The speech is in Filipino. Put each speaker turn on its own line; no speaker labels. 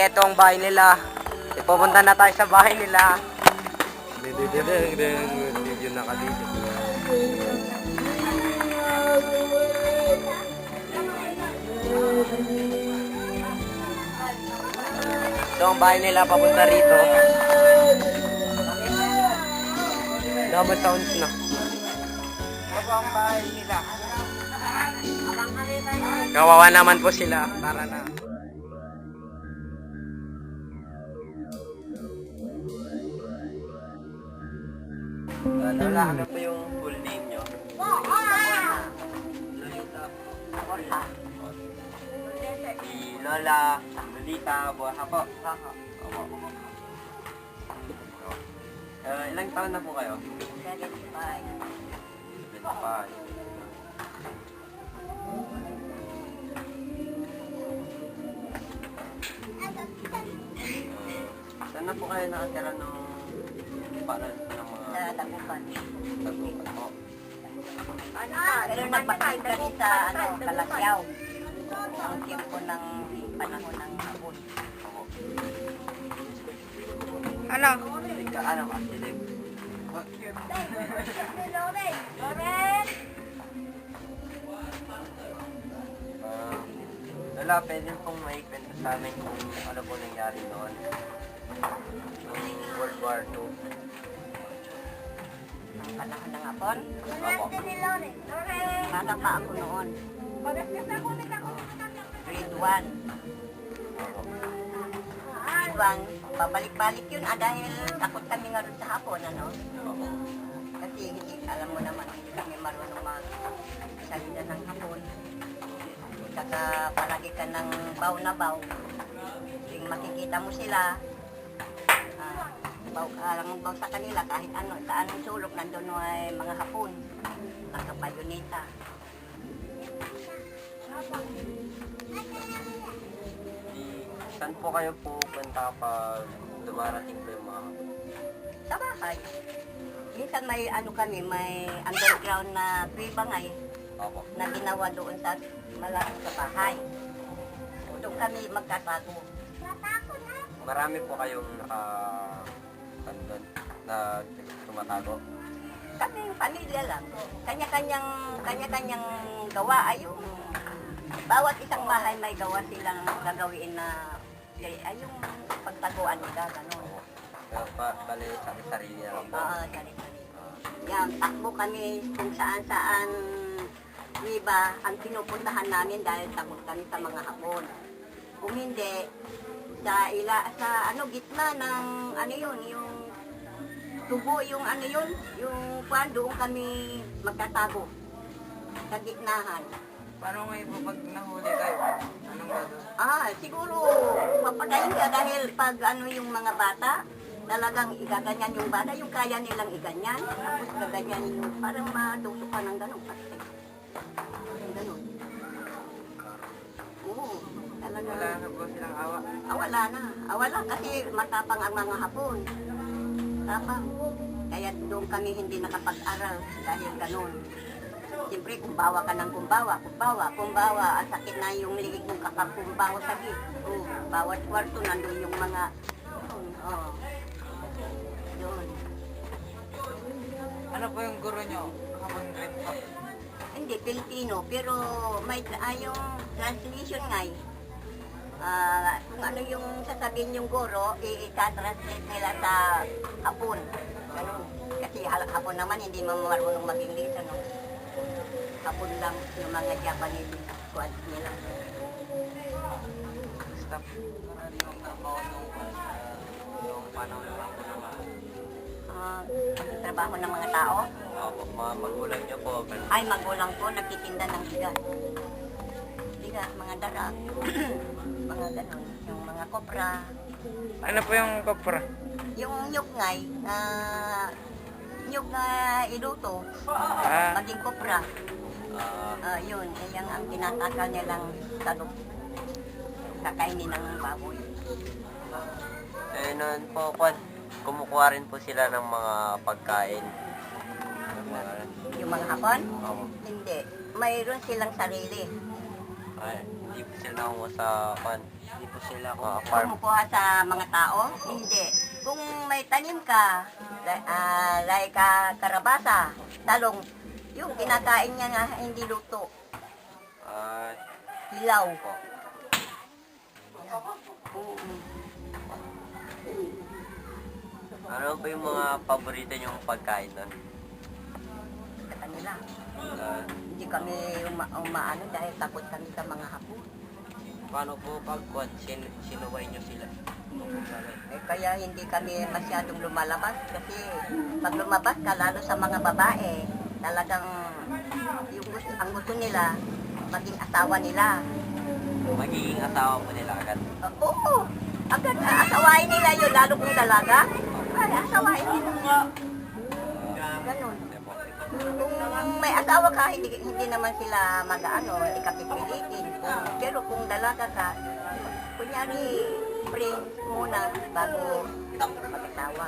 ito ang bahay nila. Pupunta na tayo sa bahay nila. Medyo nakadito. Ito ang bahay nila, papunta rito. Double sounds na. Ito ang bahay nila. Kawawa naman po sila. Tara na. Lola, ano po yung full name nyo? Si Lola Lolita Borja po. Ilang taon na po kayo? 75. Saan na po kayo nakatira nung para ng mga...
Tagupan.
Tagupan po.
Pero nagpakain kami sa Kalasyaw. Ang tiempo ng panahon ng hapon.
Ano? Ano ka? Silip. Lola, pwede pong maikwento sa amin kung ano po nangyari noon. Noong World War II.
Ang panahon ng hapon.
Opo.
Bata pa ako noon. Grade 1. Babalik-balik yun dahil takot kami nga rin sa hapon, ano? Kasi hindi, alam mo naman, hindi kami marunong magsalita ng hapon. Saka palagi ka ng baw na baw. Yung makikita mo sila, alam mo sa kanila kahit ano, sa anong sulok nandun ay mga hapon, nakabayoneta.
Saan po kayo pupunta kapag dumarating po yung mga hapon?
Sa bahay. Minsan may ano kami, may underground na bangay
Opo.
na ginawa doon sa malapit sa bahay. Doon kami magtatago.
Marami po kayong na tumatago.
Kami pamilya lang. Kanya-kanyang gawa ay yung bawat isang bahay may gawa silang gagawin na ay yung pagtaguan nila, gano'n.
Pero bali sarili na lang po.
Oo, sarili. Yan, takbo kami kung saan-saan iba ang pinupuntahan namin dahil takot kami sa mga hapon. Kung hindi, sa gitna ng ano yun, yung tubo, yung ano yun, yung doon kami magtatago sa gitnahan.
Paano ngayon po pag nahuli kayo? Anong gagawin?
Siguro papatayin ka dahil pag ano yung mga bata, talagang igaganyan yung bata, yung kaya nilang iganyan, tapos gaganyan yung parang matusok ka ng ganun. Ganun. Oo, talaga.
Wala na po silang awa?
Wala na. Wala kasi matapang ang mga hapon. Tapang. Kaya doon kami hindi nakapag-aral dahil ganun. Siyempre, kumbawa ka ng kumbawa, ang sakit na yung liig mong kumbawa sakit. Bawat kwarto nandun yung mga, doon.
Ano po yung guro nyo? Hapon rin po?
Hindi, Pilipino, pero may yung translation nga kung ano yung sasabihin yung guro, i-translate nila sa hapon. Ganun. Kasi hapon naman, hindi marunong mag-English, ano. Hapon lang yung mga Japanese squad nila.
Stop. Yung trabaho nung panahon lang po naman.
Trabaho ng mga tao?
Opo, mga magulang nyo po.
Ay, magulang ko, nagtitinda ng bigas. Bigas, mga darak, mga ganun, yung mga kopra.
Ano po yung kopra?
Yung nyugngay, nyug na iluto, maging kopra. Yun, yan ang tinatakal nilang talog. Kakainin ng baboy.
Noon po, kumukuha rin po sila ng mga pagkain.
Yung mga hapon?
Opo.
Hindi. Mayroon silang sarili.
Hindi po sila nakunguha sa Hindi po sila farm.
Kumukuha sa mga tao? Hindi. Kung may tanim ka, like karabasa, talong, yung kinakain niya nga hindi luto. Hilaw.
Ano ba yung mga paborito niyong pagkain doon?
Sa kanila. Hindi kami umaano dahil takot kami sa mga hapon.
Paano po pag sinuway niyo sila?
Kaya hindi kami masyadong lumalabas kasi pag lumabas ka, lalo sa mga babae, talagang ang gusto nila, maging asawa nila.
Magiging asawa mo nila agad?
Oo, agad asawain nila yun, lalo kung dalaga. Ay, asawain nila. Ganon. Kung may asawa ka, hindi naman sila mag-ano, hindi ka pipilitin. Pero kung dalaga ka, kunyari, friends muna bago mag-asawa.